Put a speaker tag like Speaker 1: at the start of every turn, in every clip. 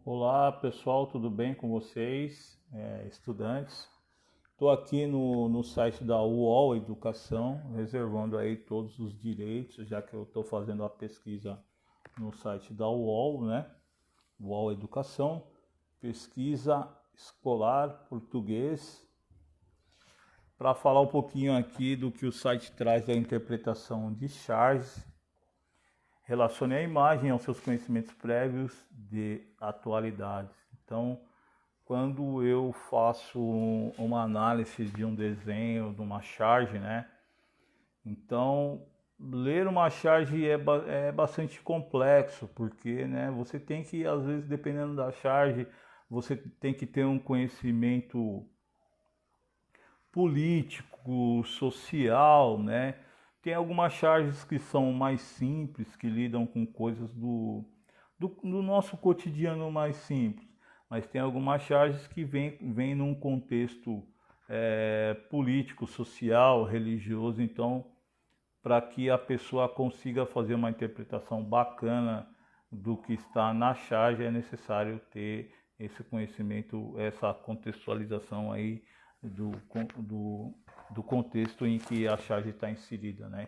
Speaker 1: Olá pessoal, tudo bem com vocês, estudantes? Estou aqui no site da UOL Educação, reservando aí todos os direitos, já que eu estou fazendo a pesquisa no site da UOL, né? UOL Educação, pesquisa escolar português, para falar um pouquinho aqui do que o site traz da interpretação de Charges. Relacione a imagem aos seus conhecimentos prévios de atualidades. Então, quando eu faço uma análise de um desenho, de uma charge, né? Então, ler uma charge é bastante complexo, porque, né, você tem que, às vezes, dependendo da charge, você tem que ter um conhecimento político, social, né? Tem algumas charges que são mais simples, que lidam com coisas do nosso cotidiano mais simples, mas tem algumas charges que vêm num contexto político, social, religioso, então para que a pessoa consiga fazer uma interpretação bacana do que está na charge é necessário ter esse conhecimento, essa contextualização aí do, do, do contexto em que a charge está inserida, né?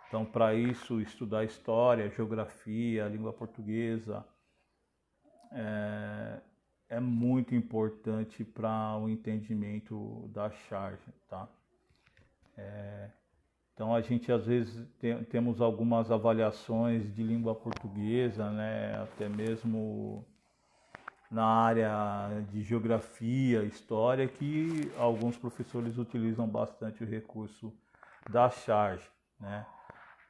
Speaker 1: Então, para isso, estudar história, geografia, língua portuguesa é muito importante para o entendimento da charge, tá? Então, a gente às vezes temos algumas avaliações de língua portuguesa, né? Até mesmo na área de geografia, história, que alguns professores utilizam bastante o recurso da charge, né?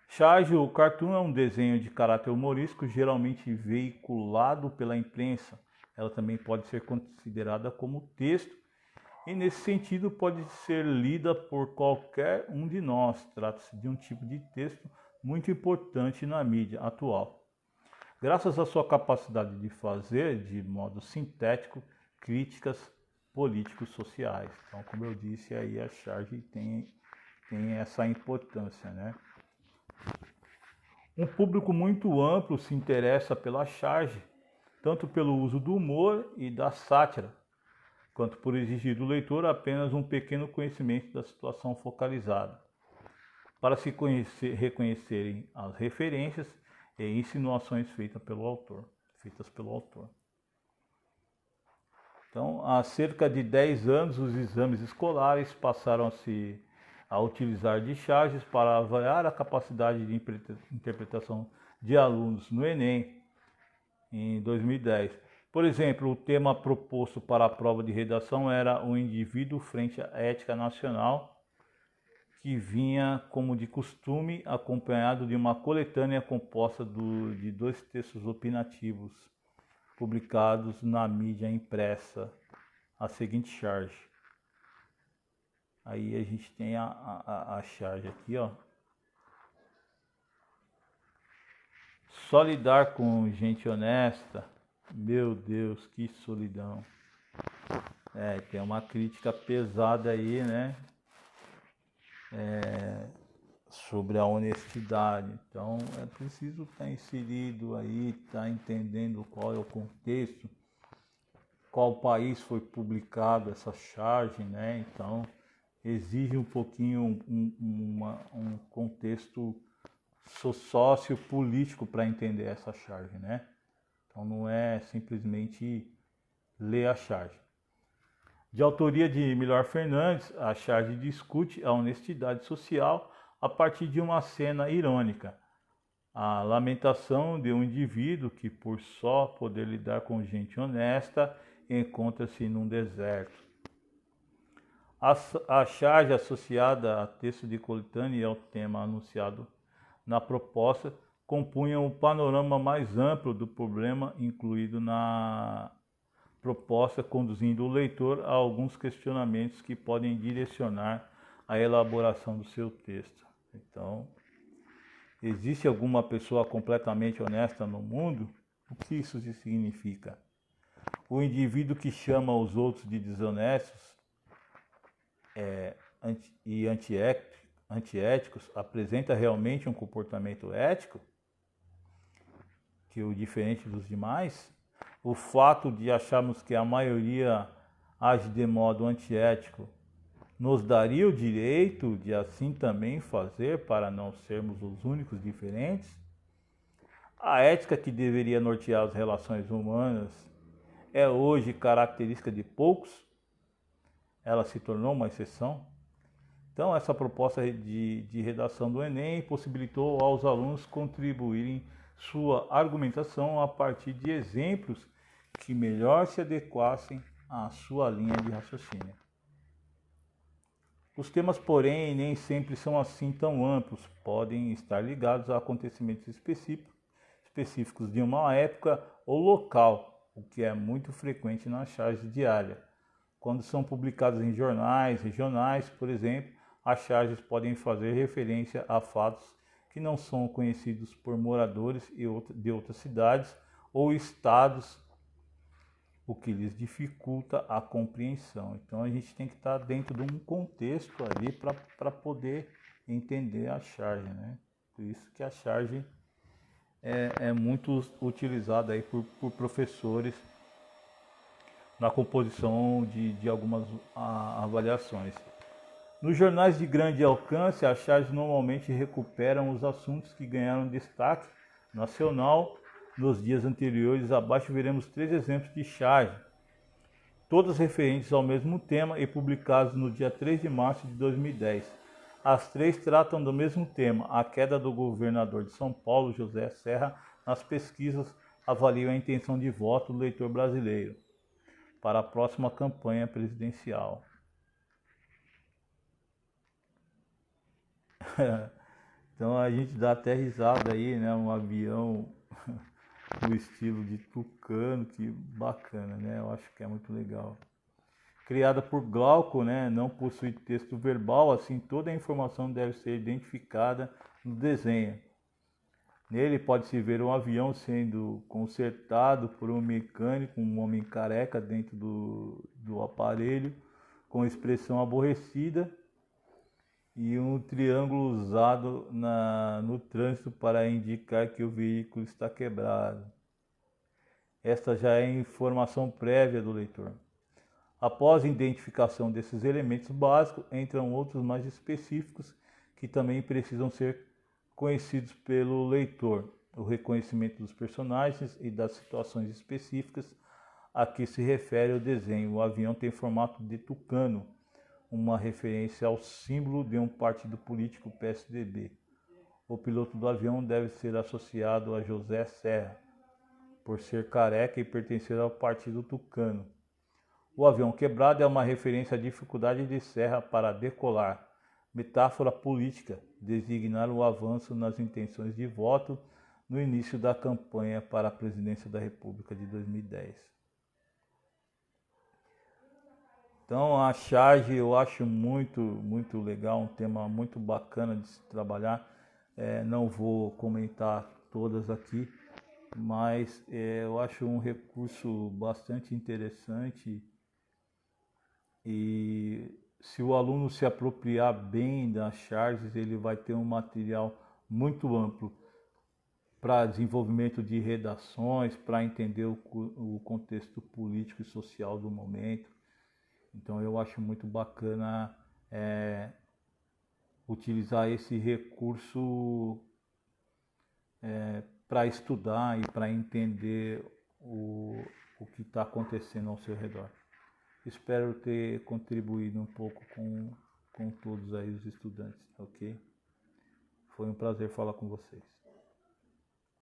Speaker 1: Charge, o cartoon é um desenho de caráter humorístico, geralmente veiculado pela imprensa. Ela também pode ser considerada como texto e, nesse sentido, pode ser lida por qualquer um de nós. Trata-se de um tipo de texto muito importante na mídia atual, graças à sua capacidade de fazer, de modo sintético, críticas políticos sociais. Então, como eu disse, aí a charge tem essa importância, né? Um público muito amplo se interessa pela charge, tanto pelo uso do humor e da sátira, quanto por exigir do leitor apenas um pequeno conhecimento da situação focalizada, para se reconhecerem as referências e insinuações feitas pelo autor. Então, há cerca de 10 anos, os exames escolares passaram a utilizar de charges para avaliar a capacidade de interpretação de alunos no Enem, em 2010. Por exemplo, o tema proposto para a prova de redação era o indivíduo frente à ética nacional, que vinha, como de costume, acompanhado de uma coletânea composta de 2 textos opinativos publicados na mídia impressa, a seguinte charge. Aí a gente tem a charge aqui, ó. Só lidar com gente honesta, meu Deus, que solidão. Tem uma crítica pesada aí, né? Sobre a honestidade. Então é preciso estar inserido aí, estar entendendo qual é o contexto, qual país foi publicado essa charge, né? Então exige um pouquinho um contexto sociopolítico para entender essa charge, né? Então não é simplesmente ler a charge. De autoria de Milor Fernandes, a charge discute a honestidade social a partir de uma cena irônica, a lamentação de um indivíduo que, por só poder lidar com gente honesta, encontra-se num deserto. A charge associada a texto de coletânea e ao tema anunciado na proposta compunha um panorama mais amplo do problema incluído na proposta, conduzindo o leitor a alguns questionamentos que podem direcionar a elaboração do seu texto. Então, existe alguma pessoa completamente honesta no mundo? O que isso significa? O indivíduo que chama os outros de desonestos e antiéticos apresenta realmente um comportamento ético que o diferente dos demais? o fato de acharmos que a maioria age de modo antiético nos daria o direito de assim também fazer para não sermos os únicos diferentes? A ética que deveria nortear as relações humanas é hoje característica de poucos? Ela se tornou uma exceção? Então, essa proposta de redação do Enem possibilitou aos alunos contribuírem sua argumentação a partir de exemplos que melhor se adequassem à sua linha de raciocínio. Os temas, porém, nem sempre são assim tão amplos, podem estar ligados a acontecimentos específicos de uma época ou local, o que é muito frequente na charge diária. Quando são publicadas em jornais regionais, por exemplo, as charges podem fazer referência a fatos que não são conhecidos por moradores de outras cidades ou estados, o que lhes dificulta a compreensão. Então a gente tem que estar dentro de um contexto ali para poder entender a charge, né? Por isso que a charge é muito utilizada aí por professores na composição de algumas avaliações. Nos jornais de grande alcance, as charges normalmente recuperam os assuntos que ganharam destaque nacional nos dias anteriores. Abaixo veremos 3 exemplos de charge, todas referentes ao mesmo tema e publicados no dia 3 de março de 2010. As 3 tratam do mesmo tema: a queda do governador de São Paulo, José Serra, nas pesquisas avaliam a intenção de voto do eleitor brasileiro para a próxima campanha presidencial. Então a gente dá até risada aí, né? Um avião no estilo de Tucano, que bacana, né? Eu acho que é muito legal. Criada por Glauco, né? Não possui texto verbal, assim toda a informação deve ser identificada no desenho. Nele pode-se ver um avião sendo consertado por um mecânico, um homem careca dentro do aparelho, com expressão aborrecida, e um triângulo usado no trânsito para indicar que o veículo está quebrado. Esta já é informação prévia do leitor. Após a identificação desses elementos básicos, entram outros mais específicos que também precisam ser conhecidos pelo leitor. O reconhecimento dos personagens e das situações específicas a que se refere o desenho. O avião tem formato de tucano, uma referência ao símbolo de um partido político, PSDB. O piloto do avião deve ser associado a José Serra, por ser careca e pertencer ao partido tucano. O avião quebrado é uma referência à dificuldade de Serra para decolar. Metáfora política, designar o avanço nas intenções de voto no início da campanha para a presidência da República de 2010. Então a charge eu acho muito legal, um tema muito bacana de se trabalhar. Não vou comentar todas aqui, mas eu acho um recurso bastante interessante, e se o aluno se apropriar bem das charges, ele vai ter um material muito amplo para desenvolvimento de redações, para entender o contexto político e social do momento. Então eu acho muito bacana utilizar esse recurso para estudar e para entender o que está acontecendo ao seu redor. Espero ter contribuído um pouco com todos aí os estudantes, ok? Foi um prazer falar com vocês.